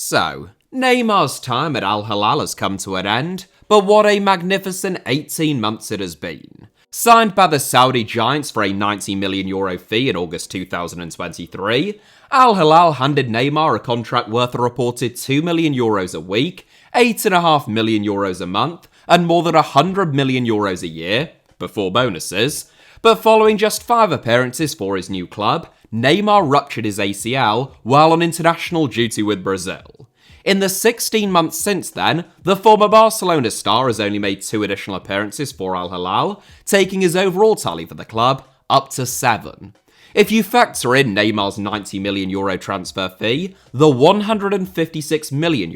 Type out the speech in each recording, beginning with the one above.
So, Neymar's time at Al-Hilal has come to an end, but what a magnificent 18 months it has been. Signed by the Saudi giants for a €90 million fee in August 2023, Al-Hilal handed Neymar a contract worth a reported €2 million a week, €8.5 million a month, and more than €100 million a year, before bonuses. But following just 5 appearances for his new club, Neymar ruptured his ACL while on international duty with Brazil. In the 16 months since then, the former Barcelona star has only made 2 additional appearances for Al-Hilal, taking his overall tally for the club up to 7. If you factor in Neymar's €90 million transfer fee, the €156 million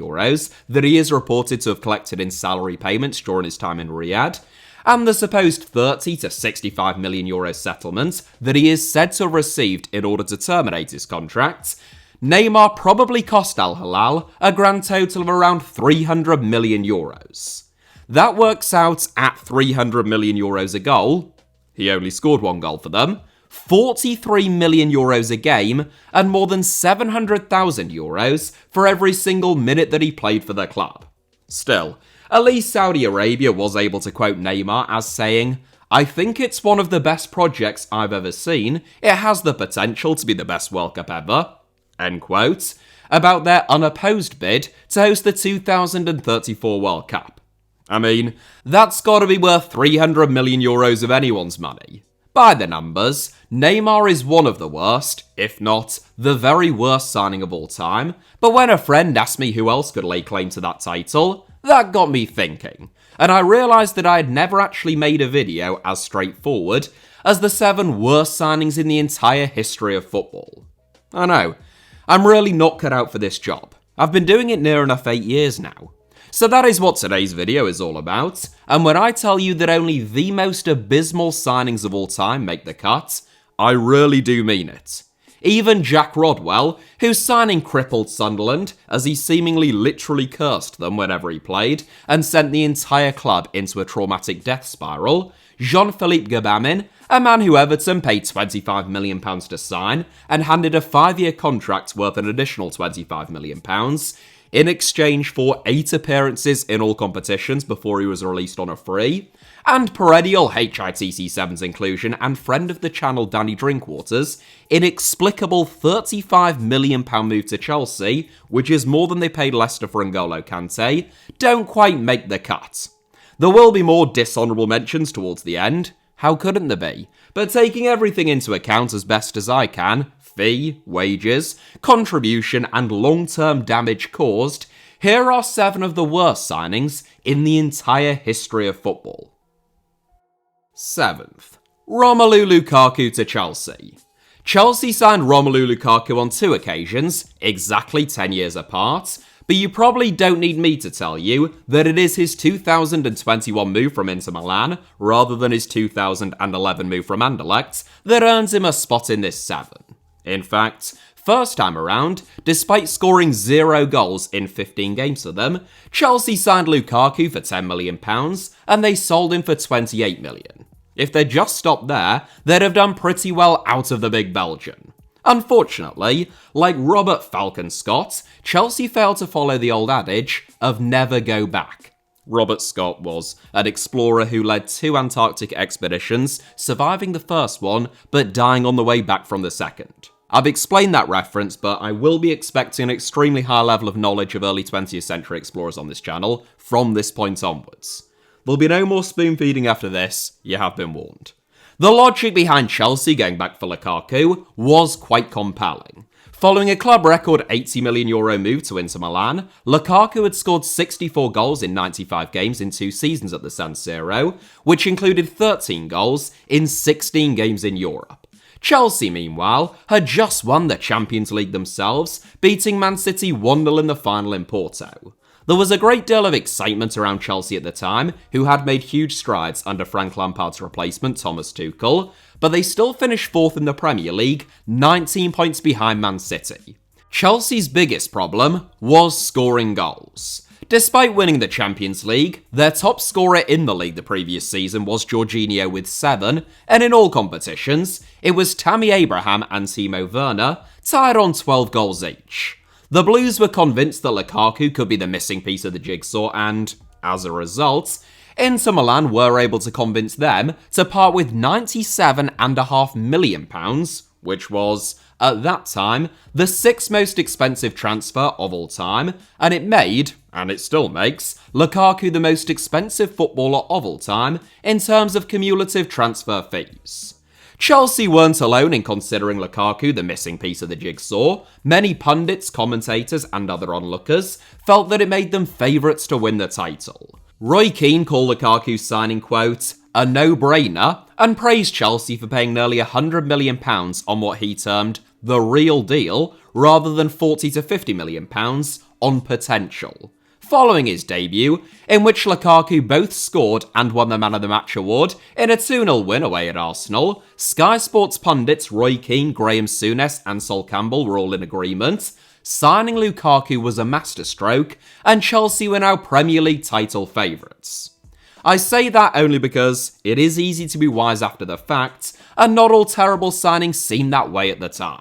that he is reported to have collected in salary payments during his time in Riyadh, and the supposed €30 to €65 million settlement that he is said to have received in order to terminate his contract, Neymar probably cost Al-Hilal a grand total of around €300 million. That works out at €300 million a goal. He only scored 1 goal for them. €43 million a game, and more than €700,000 for every single minute that he played for the club. Still, at least Saudi Arabia was able to quote Neymar as saying, "I think it's one of the best projects I've ever seen. It has the potential to be the best World Cup ever," end quote, about their unopposed bid to host the 2034 World Cup. I mean, that's gotta be worth €300 million of anyone's money. By the numbers, Neymar is one of the worst, if not the very worst signing of all time, but when a friend asked me who else could lay claim to that title, that got me thinking, and I realised that I had never actually made a video as straightforward as the 7 worst signings in the entire history of football. I know, I'm really not cut out for this job. I've been doing it near enough 8 years now. So that is what today's video is all about, and when I tell you that only the most abysmal signings of all time make the cut, I really do mean it. Even Jack Rodwell, whose signing crippled Sunderland as he seemingly literally cursed them whenever he played and sent the entire club into a traumatic death spiral, Jean-Philippe Gbamin, a man who Everton paid £25 million to sign and handed a 5-year contract worth an additional £25 million, in exchange for 8 appearances in all competitions before he was released on a free, and perennial HITC Sevens inclusion and friend of the channel Danny Drinkwater's inexplicable £35 million move to Chelsea, which is more than they paid Leicester for N'Golo Kante, don't quite make the cut. There will be more dishonourable mentions towards the end, how couldn't there be? But taking everything into account as best as I can, fee, wages, contribution, and long-term damage caused, here are 7 of the worst signings in the entire history of football. 7th, Romelu Lukaku to Chelsea. Chelsea signed Romelu Lukaku on 2 occasions, exactly 10 years apart, but you probably don't need me to tell you that it is his 2021 move from Inter Milan, rather than his 2011 move from Anderlecht, that earns him a spot in this 7. In fact, first time around, despite scoring 0 goals in 15 games for them, Chelsea signed Lukaku for £10 million and they sold him for £28 million. If they'd just stopped there, they'd have done pretty well out of the big Belgian. Unfortunately, like Robert Falcon Scott, Chelsea failed to follow the old adage of never go back. Robert Scott was an explorer who led 2 Antarctic expeditions, surviving the first one, but dying on the way back from the second. I've explained that reference, but I will be expecting an extremely high level of knowledge of early 20th century explorers on this channel from this point onwards. There'll be no more spoon feeding after this, you have been warned. The logic behind Chelsea going back for Lukaku was quite compelling. Following a club record €80 million move to Inter Milan, Lukaku had scored 64 goals in 95 games in 2 seasons at the San Siro, which included 13 goals in 16 games in Europe. Chelsea, meanwhile, had just won the Champions League themselves, beating Man City 1-0 in the final in Porto. There was a great deal of excitement around Chelsea at the time, who had made huge strides under Frank Lampard's replacement Thomas Tuchel, but they still finished 4th in the Premier League, 19 points behind Man City. Chelsea's biggest problem was scoring goals. Despite winning the Champions League, their top scorer in the league the previous season was Jorginho with 7, and in all competitions, it was Tammy Abraham and Timo Werner, tied on 12 goals each. The Blues were convinced that Lukaku could be the missing piece of the jigsaw and, as a result, Inter Milan were able to convince them to part with £97.5 million, which was, at that time, the sixth most expensive transfer of all time, and it made, and it still makes, Lukaku the most expensive footballer of all time in terms of cumulative transfer fees. Chelsea weren't alone in considering Lukaku the missing piece of the jigsaw. Many pundits, commentators, and other onlookers felt that it made them favourites to win the title. Roy Keane called Lukaku's signing, quote, a no-brainer, and praised Chelsea for paying nearly £100 million on what he termed the real deal, rather than £40 to £50 million on potential. Following his debut, in which Lukaku both scored and won the Man of the Match award in a 2-0 win away at Arsenal, Sky Sports pundits Roy Keane, Graham Souness and Sol Campbell were all in agreement. Signing Lukaku was a masterstroke, and Chelsea were now Premier League title favourites. I say that only because it is easy to be wise after the fact, and not all terrible signings seemed that way at the time.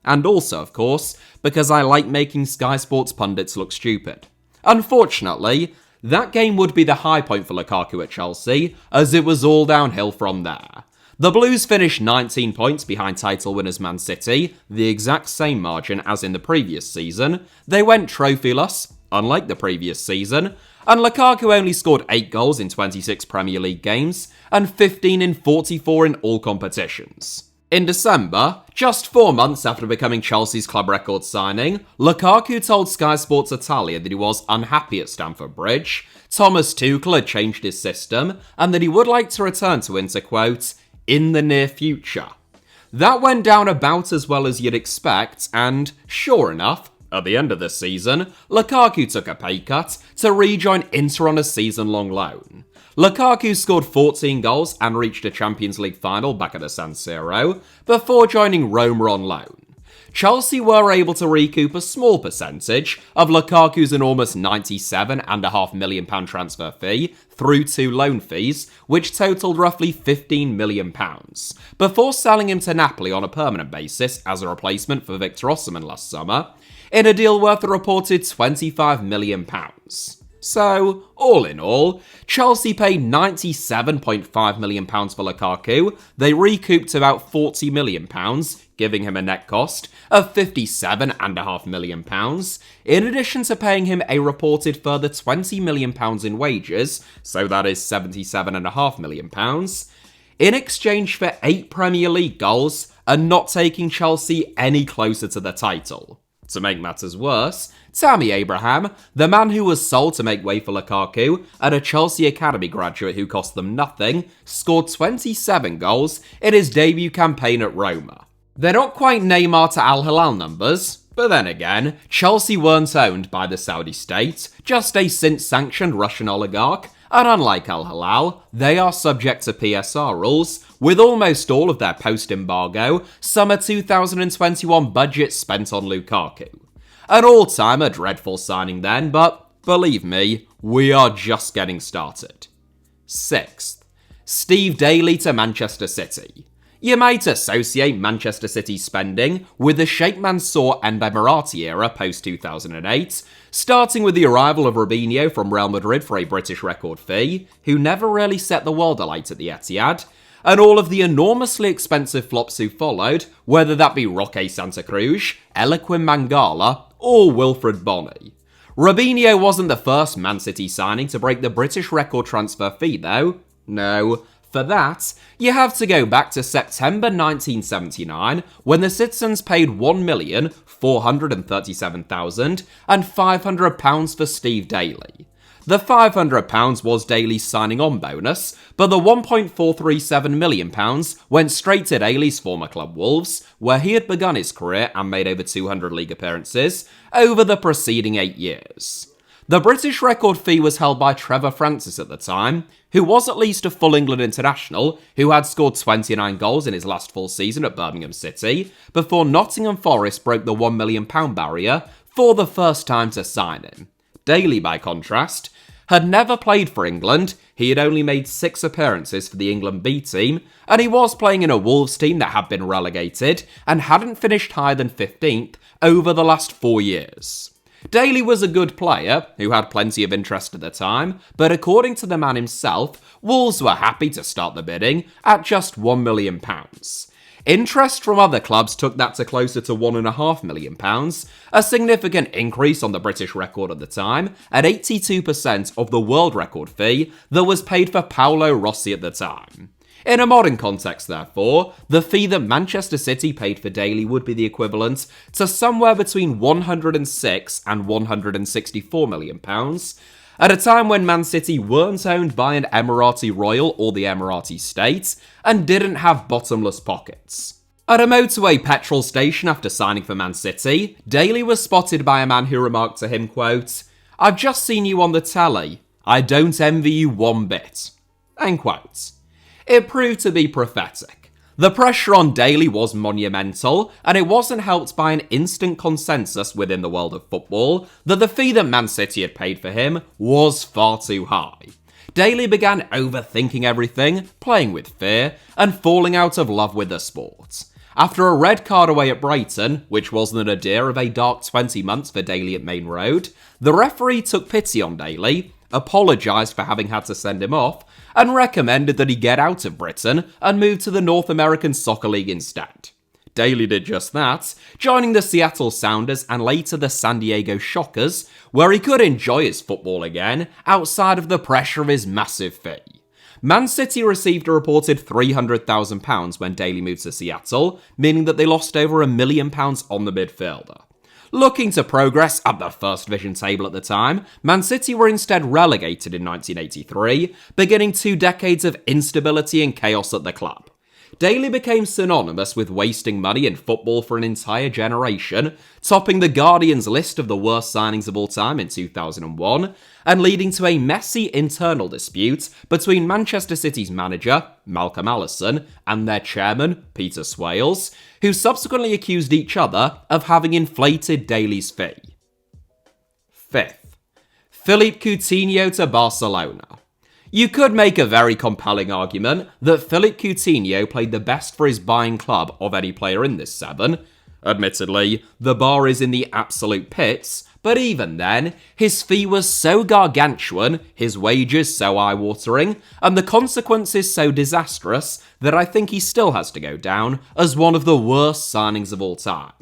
And also, of course, because I like making Sky Sports pundits look stupid. Unfortunately, that game would be the high point for Lukaku at Chelsea, as it was all downhill from there. The Blues finished 19 points behind title winners Man City, the exact same margin as in the previous season. They went trophyless, unlike the previous season, and Lukaku only scored 8 goals in 26 Premier League games, and 15 in 44 in all competitions. In December, just 4 months after becoming Chelsea's club record signing, Lukaku told Sky Sports Italia that he was unhappy at Stamford Bridge, Thomas Tuchel had changed his system, and that he would like to return to Inter, quote, in the near future. That went down about as well as you'd expect, and, sure enough, at the end of the season, Lukaku took a pay cut to rejoin Inter on a season-long loan. Lukaku scored 14 goals and reached a Champions League final back at the San Siro before joining Roma on loan. Chelsea were able to recoup a small percentage of Lukaku's enormous £97.5 million transfer fee through 2 loan fees, which totalled roughly £15 million, before selling him to Napoli on a permanent basis as a replacement for Victor Osimhen last summer, in a deal worth a reported £25 million. So, all in all, Chelsea paid £97.5 million for Lukaku. They recouped about £40 million, giving him a net cost of £57.5 million, in addition to paying him a reported further £20 million in wages, so that is £77.5 million, in exchange for 8 Premier League goals and not taking Chelsea any closer to the title. To make matters worse, Tammy Abraham, the man who was sold to make way for Lukaku, and a Chelsea Academy graduate who cost them nothing, scored 27 goals in his debut campaign at Roma. They're not quite Neymar to Al-Hilal numbers, but then again, Chelsea weren't owned by the Saudi state, just a since-sanctioned Russian oligarch, and unlike Al-Hilal, they are subject to PSR rules, with almost all of their post-embargo summer 2021 budget spent on Lukaku. An all-timer dreadful signing then, but believe me, we are just getting started. 6th, Steve Daley to Manchester City. You might associate Manchester City's spending with the Sheikh Mansour and Emirati era post-2008, starting with the arrival of Robinho from Real Madrid for a British record fee, who never really set the world alight at the Etihad, and all of the enormously expensive flops who followed, whether that be Roque Santa Cruz, Eloquim Mangala, or Wilfred Bonney. Robinho wasn't the first Man City signing to break the British record transfer fee though. No, for that, you have to go back to September 1979, when the citizens paid £1,437,500 for Steve Daley. The £500 was Daley's signing-on bonus, but the £1.437 million went straight to Daley's former club Wolves, where he had begun his career and made over 200 league appearances over the preceding 8 years. The British record fee was held by Trevor Francis at the time, who was at least a full England international, who had scored 29 goals in his last full season at Birmingham City, before Nottingham Forest broke the £1 million barrier for the first time to sign him. Daley, by contrast, had never played for England, he had only made 6 appearances for the England B team, and he was playing in a Wolves team that had been relegated and hadn't finished higher than 15th over the last 4 years. Daley was a good player, who had plenty of interest at the time, but according to the man himself, Wolves were happy to start the bidding at just £1 million. Interest from other clubs took that to closer to £1.5 million, a significant increase on the British record at the time, at 82% of the world record fee that was paid for Paolo Rossi at the time. In a modern context, therefore, the fee that Manchester City paid for Daley would be the equivalent to somewhere between £106 and £164 million, at a time when Man City weren't owned by an Emirati royal or the Emirati state, and didn't have bottomless pockets. At a motorway petrol station after signing for Man City, Daley was spotted by a man who remarked to him, quote, "I've just seen you on the telly. I don't envy you one bit." End quote. It proved to be prophetic. The pressure on Daley was monumental, and it wasn't helped by an instant consensus within the world of football that the fee that Man City had paid for him was far too high. Daley began overthinking everything, playing with fear, and falling out of love with the sport. After a red card away at Brighton, which was the nadir of a dark 20 months for Daley at Main Road, the referee took pity on Daley, apologised for having had to send him off, and recommended that he get out of Britain and move to the North American Soccer League instead. Daley did just that, joining the Seattle Sounders and later the San Diego Shockers, where he could enjoy his football again outside of the pressure of his massive fee. Man City received a reported £300,000 when Daley moved to Seattle, meaning that they lost over £1 million on the midfielder. Looking to progress at the First Division table at the time, Man City were instead relegated in 1983, beginning 2 decades of instability and chaos at the club. Daley became synonymous with wasting money in football for an entire generation, topping The Guardian's list of the worst signings of all time in 2001, and leading to a messy internal dispute between Manchester City's manager, Malcolm Allison, and their chairman, Peter Swales, who subsequently accused each other of having inflated Daley's fee. 5th, Philippe Coutinho to Barcelona. You could make a very compelling argument that Philippe Coutinho played the best for his buying club of any player in this 7. Admittedly, the bar is in the absolute pits, but even then, his fee was so gargantuan, his wages so eye-watering, and the consequences so disastrous that I think he still has to go down as one of the worst signings of all time.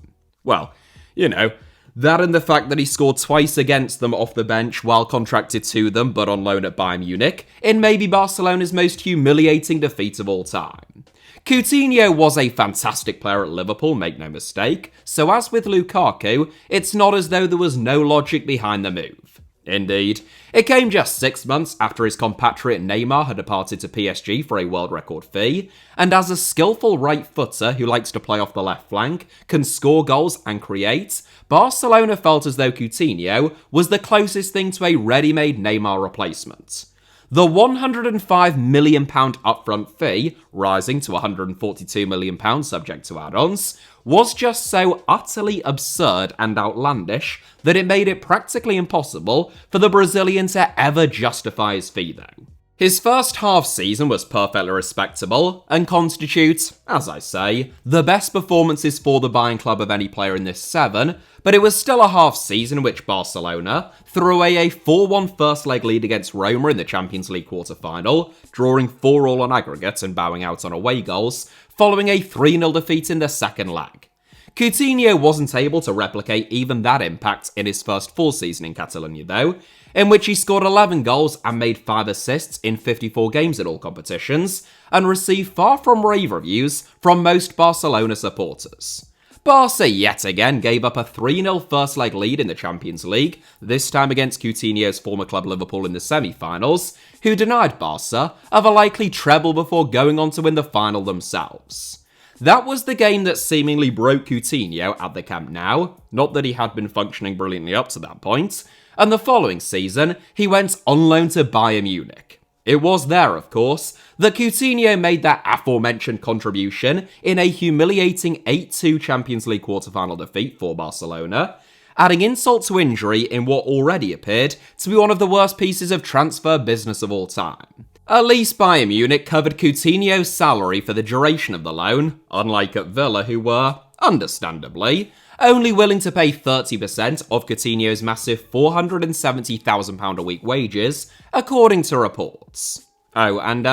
Well, you know, that and the fact that he scored twice against them off the bench while contracted to them but on loan at Bayern Munich, in maybe Barcelona's most humiliating defeat of all time. Coutinho was a fantastic player at Liverpool, make no mistake, so as with Lukaku, it's not as though there was no logic behind the move. Indeed, it came just 6 months after his compatriot Neymar had departed to PSG for a world record fee, and as a skillful right footer who likes to play off the left flank, can score goals and create, Barcelona felt as though Coutinho was the closest thing to a ready-made Neymar replacement. The £105 million upfront fee, rising to £142 million subject to add-ons, was just so utterly absurd and outlandish that it made it practically impossible for the Brazilian to ever justify his fee though. His first half season was perfectly respectable and constitutes, as I say, the best performances for the buying club of any player in this 7, but it was still a half season in which Barcelona threw away a 4-1 first leg lead against Roma in the Champions League quarter-final, drawing 4-4 on aggregate and bowing out on away goals, following a 3-0 defeat in the second leg. Coutinho wasn't able to replicate even that impact in his first full season in Catalonia though, in which he scored 11 goals and made 5 assists in 54 games in all competitions, and received far from rave reviews from most Barcelona supporters. Barca yet again gave up a 3-0 first leg lead in the Champions League, this time against Coutinho's former club Liverpool in the semi-finals, who denied Barca of a likely treble before going on to win the final themselves. That was the game that seemingly broke Coutinho at the Camp Nou, not that he had been functioning brilliantly up to that point, and the following season, he went on loan to Bayern Munich. It was there, of course, that Coutinho made that aforementioned contribution in a humiliating 8-2 Champions League quarter-final defeat for Barcelona, adding insult to injury in what already appeared to be one of the worst pieces of transfer business of all time. At least Bayern Munich covered Coutinho's salary for the duration of the loan, unlike at Villa who were, understandably, only willing to pay 30% of Coutinho's massive £470,000 a week wages, according to reports. Oh, and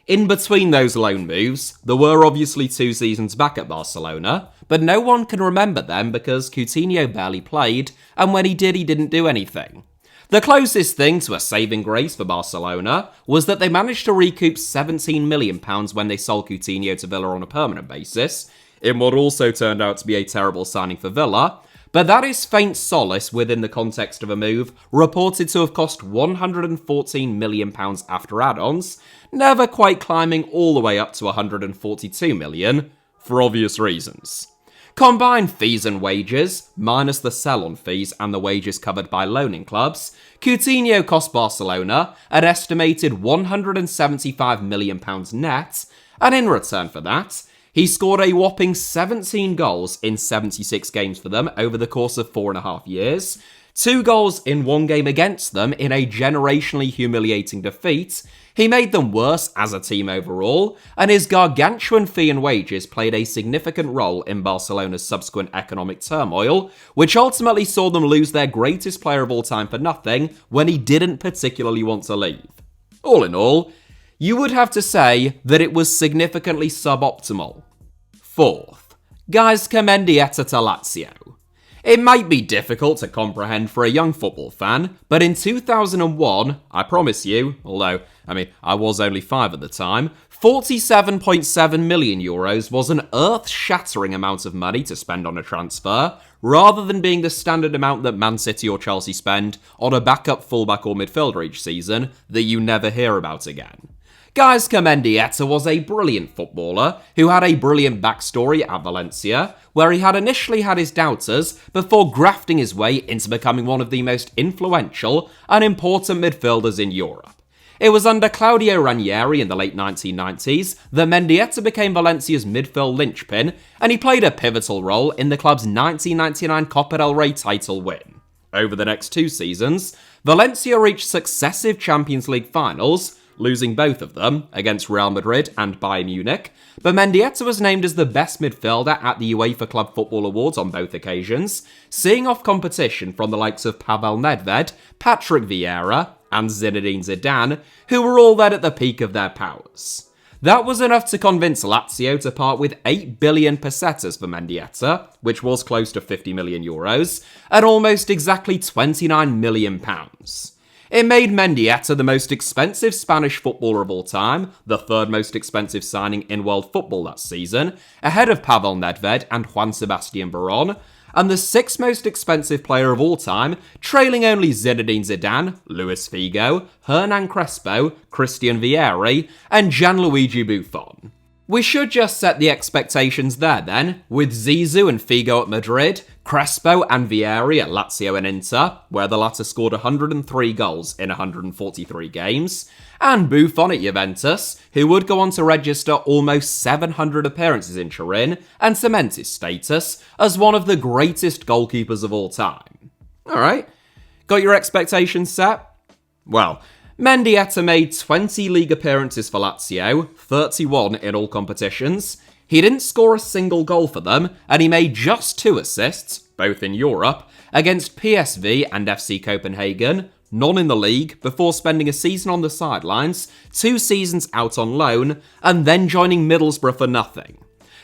in between those loan moves, there were obviously 2 seasons back at Barcelona, but no one can remember them because Coutinho barely played, and when he did, he didn't do anything. The closest thing to a saving grace for Barcelona was that they managed to recoup £17 million when they sold Coutinho to Villa on a permanent basis, in what also turned out to be a terrible signing for Villa, but that is faint solace within the context of a move reported to have cost £114 million after add-ons, never quite climbing all the way up to £142 million, for obvious reasons. Combined fees and wages, minus the sell-on fees and the wages covered by loaning clubs, Coutinho cost Barcelona an estimated £175 million net, and in return for that, he scored a whopping 17 goals in 76 games for them over the course of 4.5 years, 2 goals in 1 game against them in a generationally humiliating defeat. He made them worse as a team overall, and his gargantuan fee and wages played a significant role in Barcelona's subsequent economic turmoil, which ultimately saw them lose their greatest player of all time for nothing when he didn't particularly want to leave. All in all, you would have to say that it was significantly suboptimal. 4th, Gaizka Mendieta to Lazio. It might be difficult to comprehend for a young football fan, but in 2001, I promise you, although, I was only 5 at the time, €47.7 million was an earth-shattering amount of money to spend on a transfer, rather than being the standard amount that Man City or Chelsea spend on a backup fullback or midfielder each season that you never hear about again. Gaizka Mendieta was a brilliant footballer who had a brilliant backstory at Valencia, where he had initially had his doubters before grafting his way into becoming one of the most influential and important midfielders in Europe. It was under Claudio Ranieri in the late 1990s that Mendieta became Valencia's midfield linchpin, and he played a pivotal role in the club's 1999 Copa del Rey title win. Over the next 2 seasons, Valencia reached successive Champions League finals, losing both of them against Real Madrid and Bayern Munich, but Mendieta was named as the best midfielder at the UEFA Club Football Awards on both occasions, seeing off competition from the likes of Pavel Nedved, Patrick Vieira, and Zinedine Zidane, who were all then at the peak of their powers. That was enough to convince Lazio to part with 8 billion pesetas for Mendieta, which was close to €50 million, and almost exactly £29 million. It made Mendieta the most expensive Spanish footballer of all time, the 3rd most expensive signing in world football that season, ahead of Pavel Nedved and Juan Sebastian Veron, and the 6th most expensive player of all time, trailing only Zinedine Zidane, Luis Figo, Hernan Crespo, Christian Vieri, and Gianluigi Buffon. We should just set the expectations there then, with Zizou and Figo at Madrid, Crespo and Vieri at Lazio and Inter, where the latter scored 103 goals in 143 games, and Buffon at Juventus, who would go on to register almost 700 appearances in Turin and cement his status as one of the greatest goalkeepers of all time. Alright, got your expectations set? Well, Mendieta made 20 league appearances for Lazio, 31 in all competitions. He didn't score a single goal for them, and he made just 2 assists, both in Europe, against PSV and FC Copenhagen, none in the league, before spending a season on the sidelines, 2 seasons out on loan, and then joining Middlesbrough for nothing.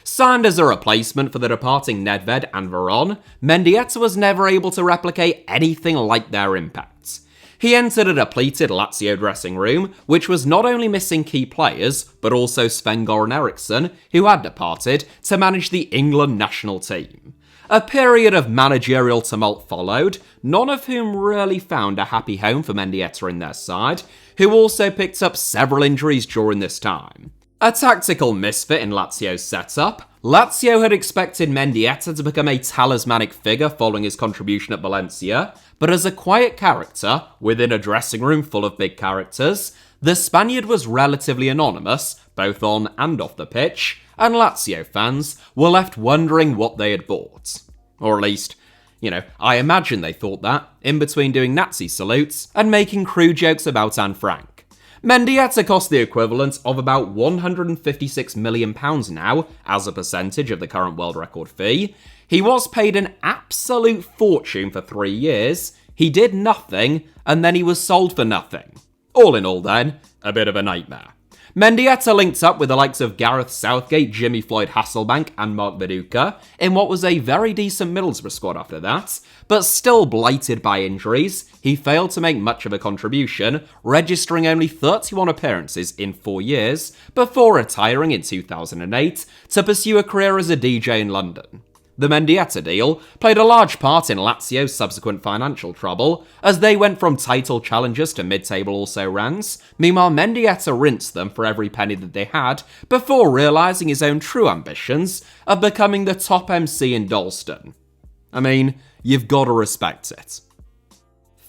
Signed as a replacement for the departing Nedved and Veron, Mendieta was never able to replicate anything like their impact. He entered a depleted Lazio dressing room, which was not only missing key players, but also Sven-Goran Eriksson, who had departed, to manage the England national team. A period of managerial tumult followed, none of whom really found a happy home for Mendieta in their side, who also picked up several injuries during this time. A tactical misfit in Lazio's setup, Lazio had expected Mendieta to become a talismanic figure following his contribution at Valencia, but as a quiet character within a dressing room full of big characters, the Spaniard was relatively anonymous, both on and off the pitch, and Lazio fans were left wondering what they had bought. Or at least, I imagine they thought that, in between doing Nazi salutes and making crude jokes about Anne Frank. Mendieta cost the equivalent of about £156 million now, as a percentage of the current world record fee. He was paid an absolute fortune for 3 years, he did nothing, and then he was sold for nothing. All in all then, a bit of a nightmare. Mendieta linked up with the likes of Gareth Southgate, Jimmy Floyd Hasselbank and Mark Viduka in what was a very decent Middlesbrough squad after that, but still blighted by injuries, he failed to make much of a contribution, registering only 31 appearances in 4 years before retiring in 2008 to pursue a career as a DJ in London. The Mendieta deal played a large part in Lazio's subsequent financial trouble, as they went from title challengers to mid-table also-rans. Meanwhile, Mendieta rinsed them for every penny that they had, before realising his own true ambitions of becoming the top MC in Dalston. I mean, you've got to respect it.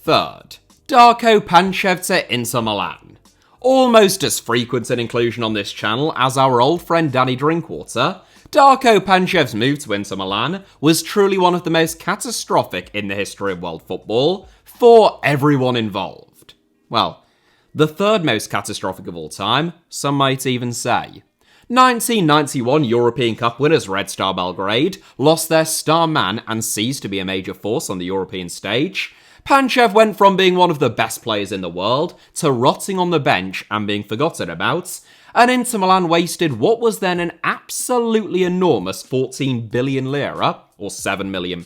Third, Darko Panev to Inter Milan. Almost as frequent an inclusion on this channel as our old friend Danny Drinkwater, Darko Panev's move to Inter Milan was truly one of the most catastrophic in the history of world football for everyone involved. Well, the third most catastrophic of all time, some might even say. 1991 European Cup winners Red Star Belgrade lost their star man and ceased to be a major force on the European stage. Panev went from being one of the best players in the world to rotting on the bench and being forgotten about, and Inter Milan wasted what was then an absolutely enormous 14 billion lira, or £7 million,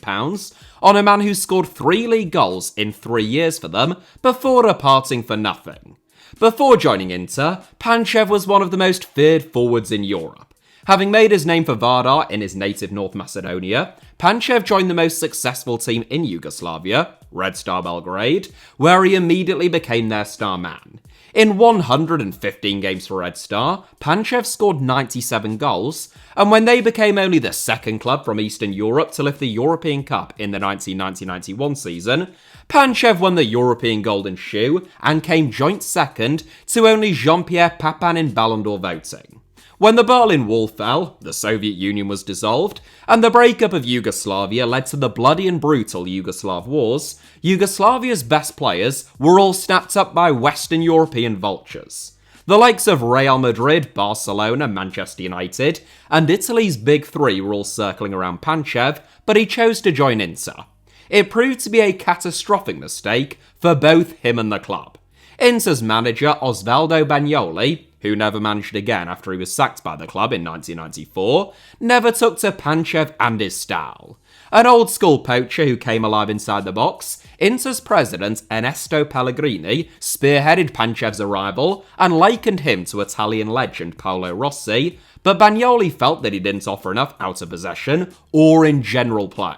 on a man who scored 3 league goals in 3 years for them before departing for nothing. Before joining Inter, Panev was one of the most feared forwards in Europe. Having made his name for Vardar in his native North Macedonia, Panev joined the most successful team in Yugoslavia, Red Star Belgrade, where he immediately became their star man. In 115 games for Red Star, Panev scored 97 goals, and when they became only the second club from Eastern Europe to lift the European Cup in the 1990-91 season, Panev won the European Golden Shoe and came joint second to only Jean-Pierre Papin in Ballon d'Or voting. When the Berlin Wall fell, the Soviet Union was dissolved, and the breakup of Yugoslavia led to the bloody and brutal Yugoslav wars, Yugoslavia's best players were all snapped up by Western European vultures. The likes of Real Madrid, Barcelona, Manchester United, and Italy's big three were all circling around Panev, but he chose to join Inter. It proved to be a catastrophic mistake for both him and the club. Inter's manager Osvaldo Bagnoli, who never managed again after he was sacked by the club in 1994, never took to Panev and his style. An old-school poacher who came alive inside the box, Inter's president Ernesto Pellegrini spearheaded Panev's arrival and likened him to Italian legend Paolo Rossi, but Bagnoli felt that he didn't offer enough out of possession or in general play.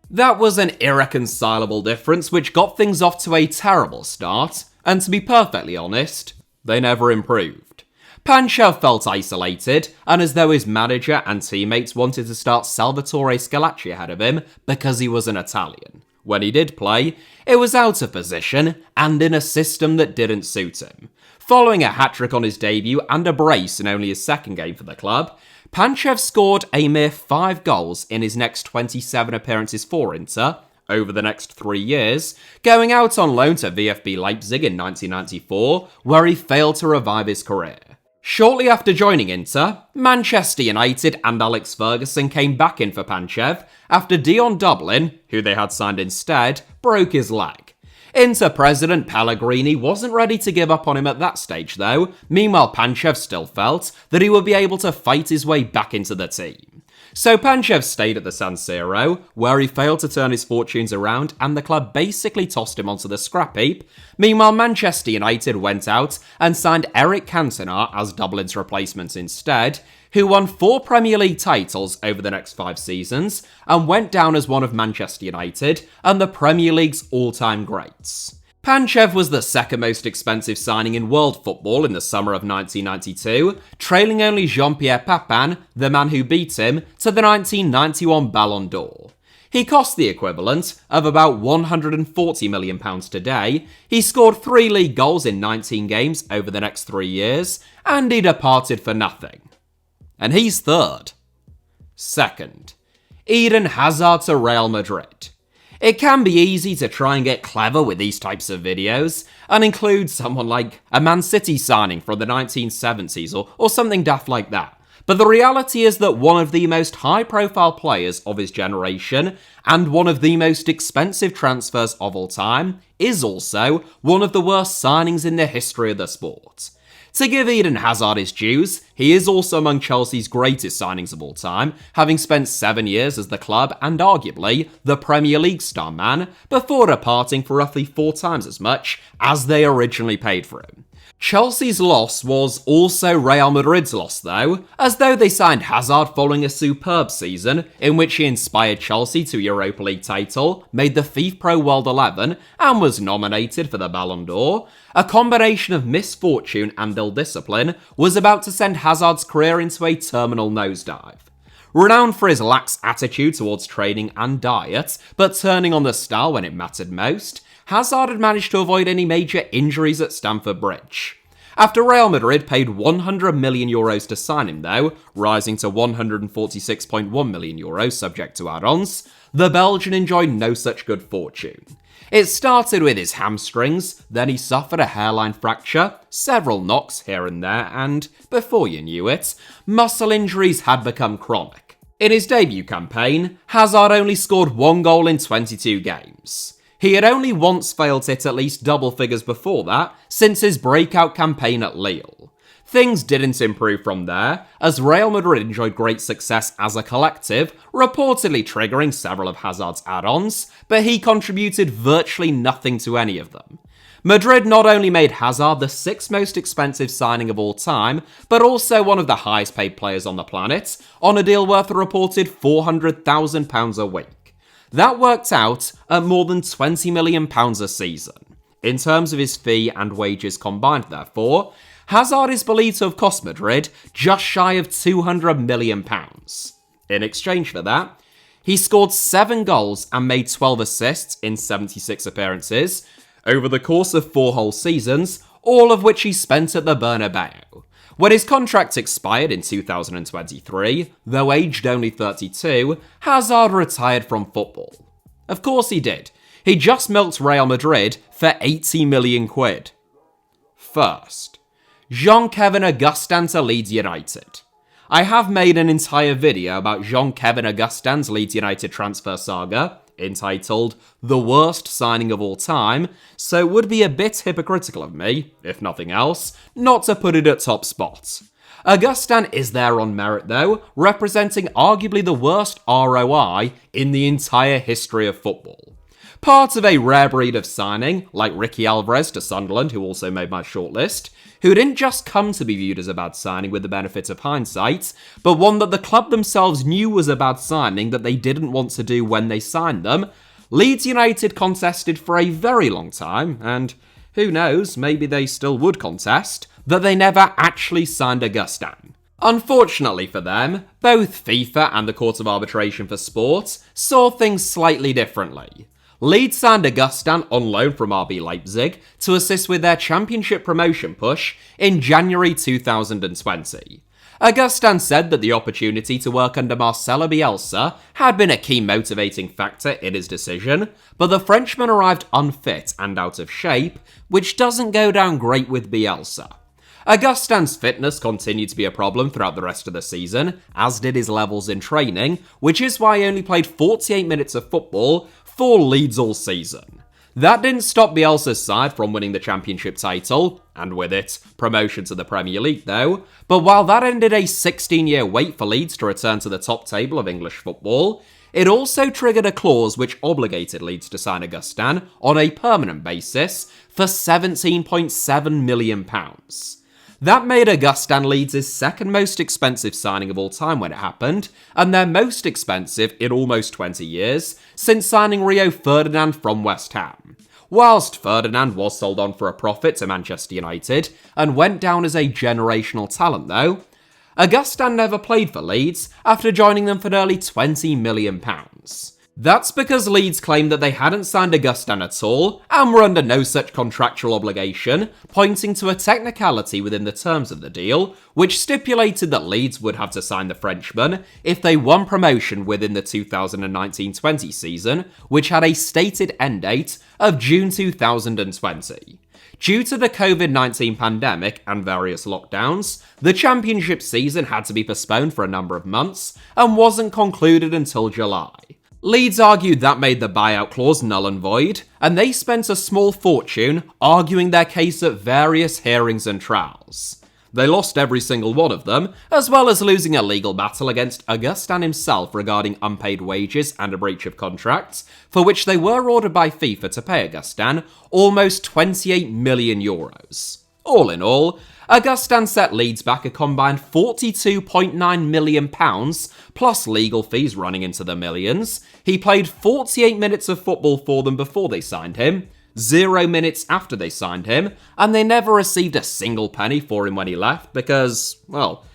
That was an irreconcilable difference which got things off to a terrible start, and to be perfectly honest, they never improved. Panev felt isolated, and as though his manager and teammates wanted to start Salvatore Schillaci ahead of him because he was an Italian. When he did play, it was out of position and in a system that didn't suit him. Following a hat-trick on his debut and a brace in only his second game for the club, Panev scored a mere 5 goals in his next 27 appearances for Inter over the next 3 years, going out on loan to VfB Leipzig in 1994, where he failed to revive his career. Shortly after joining Inter, Manchester United and Alex Ferguson came back in for Panev after Dion Dublin, who they had signed instead, broke his leg. Inter president Pellegrini wasn't ready to give up on him at that stage though. Meanwhile, Panev still felt that he would be able to fight his way back into the team. So Panev stayed at the San Siro, where he failed to turn his fortunes around and the club basically tossed him onto the scrap heap. Meanwhile, Manchester United went out and signed Eric Cantona as Dublin's replacement instead, who won 4 Premier League titles over the next 5 seasons and went down as one of Manchester United and the Premier League's all-time greats. Panev was the second most expensive signing in world football in the summer of 1992, trailing only Jean-Pierre Papin, the man who beat him, to the 1991 Ballon d'Or. He cost the equivalent of about £140 million today, he scored 3 league goals in 19 games over the next 3 years, and he departed for nothing. And he's third. Second, Eden Hazard to Real Madrid. It can be easy to try and get clever with these types of videos, and include someone like a Man City signing from the 1970s or something daft like that. But the reality is that one of the most high-profile players of his generation, and one of the most expensive transfers of all time, is also one of the worst signings in the history of the sport. To give Eden Hazard his dues, he is also among Chelsea's greatest signings of all time, having spent 7 years as the club and arguably the Premier League star man, before departing for roughly 4 times as much as they originally paid for him. Chelsea's loss was also Real Madrid's loss though, as though they signed Hazard following a superb season in which he inspired Chelsea to a Europa League title, made the FIFA Pro World 11 and was nominated for the Ballon d'Or, a combination of misfortune and ill-discipline was about to send Hazard's career into a terminal nosedive. Renowned for his lax attitude towards training and diet, but turning on the style when it mattered most, Hazard had managed to avoid any major injuries at Stamford Bridge. After Real Madrid paid €100 million to sign him though, rising to €146.1 million subject to add-ons, the Belgian enjoyed no such good fortune. It started with his hamstrings, then he suffered a hairline fracture, several knocks here and there, and, before you knew it, muscle injuries had become chronic. In his debut campaign, Hazard only scored 1 goal in 22 games. He had only once failed to hit at least double figures before that, since his breakout campaign at Lille. Things didn't improve from there, as Real Madrid enjoyed great success as a collective, reportedly triggering several of Hazard's add-ons, but he contributed virtually nothing to any of them. Madrid not only made Hazard the 6th most expensive signing of all time, but also one of the highest paid players on the planet, on a deal worth a reported £400,000 a week. That worked out at more than £20 million a season. In terms of his fee and wages combined, therefore, Hazard is believed to have cost Madrid just shy of £200 million. In exchange for that, he scored 7 goals and made 12 assists in 76 appearances over the course of 4 whole seasons, all of which he spent at the Bernabeu. When his contract expired in 2023, though aged only 32, Hazard retired from football. Of course he did. He just milked Real Madrid for 80 million quid. First, Jean-Kevin Augustin to Leeds United. I have made an entire video about Jean-Kevin Augustin's Leeds United transfer saga, entitled The Worst Signing of All Time, so it would be a bit hypocritical of me, if nothing else, not to put it at top spot. Augustin is there on merit though, representing arguably the worst ROI in the entire history of football. Part of a rare breed of signing, like Ricky Alvarez to Sunderland, who also made my shortlist, who didn't just come to be viewed as a bad signing with the benefit of hindsight, but one that the club themselves knew was a bad signing that they didn't want to do when they signed them. Leeds United contested for a very long time, and who knows, maybe they still would contest, that they never actually signed Augustin. Unfortunately for them, both FIFA and the Court of Arbitration for Sport saw things slightly differently. Leeds signed Augustin on loan from RB Leipzig to assist with their championship promotion push in January 2020. Augustin said that the opportunity to work under Marcelo Bielsa had been a key motivating factor in his decision, but the Frenchman arrived unfit and out of shape, which doesn't go down great with Bielsa. Augustin's fitness continued to be a problem throughout the rest of the season, as did his levels in training, which is why he only played 48 minutes of football for Leeds all season. That didn't stop Bielsa's side from winning the championship title, and with it, promotion to the Premier League though, but while that ended a 16-year wait for Leeds to return to the top table of English football, it also triggered a clause which obligated Leeds to sign Augustin on a permanent basis for £17.7 million. That made Augustin Leeds' second most expensive signing of all time when it happened, and their most expensive in almost 20 years, since signing Rio Ferdinand from West Ham. Whilst Ferdinand was sold on for a profit to Manchester United, and went down as a generational talent though, Augustin never played for Leeds after joining them for nearly £20 million. That's because Leeds claimed that they hadn't signed Augustin at all and were under no such contractual obligation, pointing to a technicality within the terms of the deal, which stipulated that Leeds would have to sign the Frenchman if they won promotion within the 2019-20 season, which had a stated end date of June 2020. Due to the COVID-19 pandemic and various lockdowns, the championship season had to be postponed for a number of months and wasn't concluded until July. Leeds argued that made the buyout clause null and void, and they spent a small fortune arguing their case at various hearings and trials. They lost every single one of them, as well as losing a legal battle against Augustin himself regarding unpaid wages and a breach of contract, for which they were ordered by FIFA to pay Augustin almost €28 million. All in all, Augustin set Leeds back a combined £42.9 million, plus legal fees running into the millions. He played 48 minutes of football for them before they signed him, 0 minutes after they signed him, and they never received a single penny for him when he left because, well,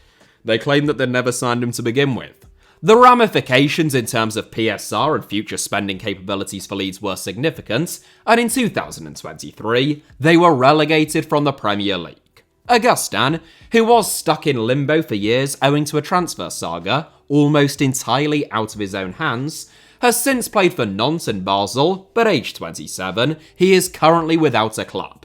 they claimed that they'd never signed him to begin with. The ramifications in terms of PSR and future spending capabilities for Leeds were significant, and in 2023, they were relegated from the Premier League. Augustin, who was stuck in limbo for years owing to a transfer saga almost entirely out of his own hands, has since played for Nantes and Basel, but aged 27, he is currently without a club.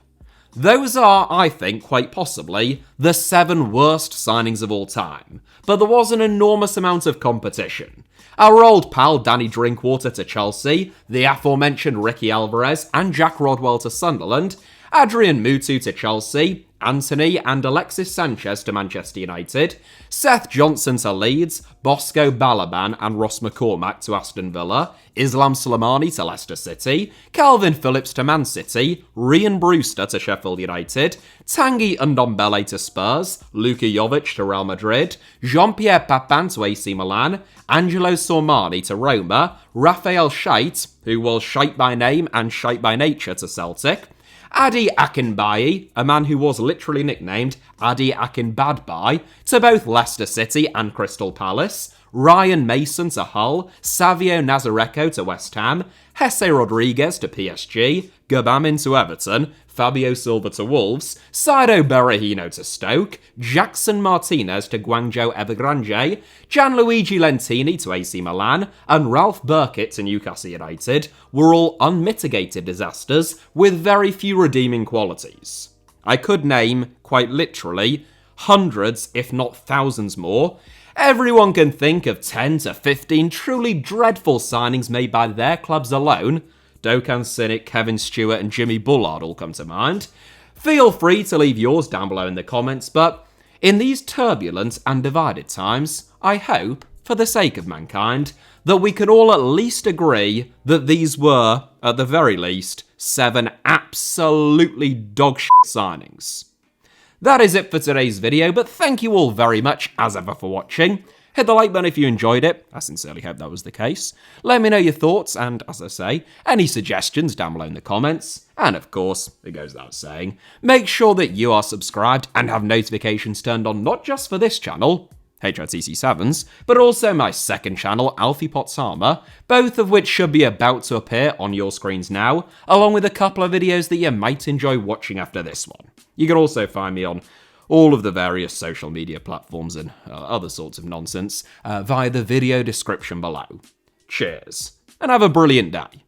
Those are, I think, quite possibly, the 7 worst signings of all time, but there was an enormous amount of competition. Our old pal Danny Drinkwater to Chelsea, the aforementioned Ricky Alvarez and Jack Rodwell to Sunderland, Adrian Mutu to Chelsea, Anthony and Alexis Sanchez to Manchester United, Seth Johnson to Leeds, Bosco Balaban and Ross McCormack to Aston Villa, Islam Slimani to Leicester City, Calvin Phillips to Man City, Ryan Brewster to Sheffield United, Tanguy Ndombele to Spurs, Luka Jovic to Real Madrid, Jean-Pierre Papin to AC Milan, Angelo Sormani to Roma, Raphael Scheidt, who was Scheidt by name and Scheidt by nature, to Celtic, Adi Akinbaye, a man who was literally nicknamed Adi Akinbadbai, to both Leicester City and Crystal Palace, Ryan Mason to Hull, Savio Nazareco to West Ham, Jesse Rodriguez to PSG, Gabamin to Everton, Fabio Silva to Wolves, Saido Berahino to Stoke, Jackson Martinez to Guangzhou Evergrande, Gianluigi Lentini to AC Milan, and Ralph Burkitt to Newcastle United were all unmitigated disasters with very few redeeming qualities. I could name, quite literally, hundreds, if not thousands more. Everyone can think of 10 to 15 truly dreadful signings made by their clubs alone. Dokan Sinek, Kevin Stewart and Jimmy Bullard all come to mind. Feel free to leave yours down below in the comments, but in these turbulent and divided times, I hope, for the sake of mankind, that we can all at least agree that these were, at the very least, 7 absolutely dogshit signings. That is it for today's video, but thank you all very much as ever for watching. Hit the like button if you enjoyed it. I sincerely hope that was the case. Let me know your thoughts and, as I say, any suggestions down below in the comments. And of course, it goes without saying, make sure that you are subscribed and have notifications turned on not just for this channel, HITC Sevens, but also my second channel, Alfie Potsama, both of which should be about to appear on your screens now, along with a couple of videos that you might enjoy watching after this one. You can also find me on all of the various social media platforms and other sorts of nonsense via the video description below. Cheers, and have a brilliant day.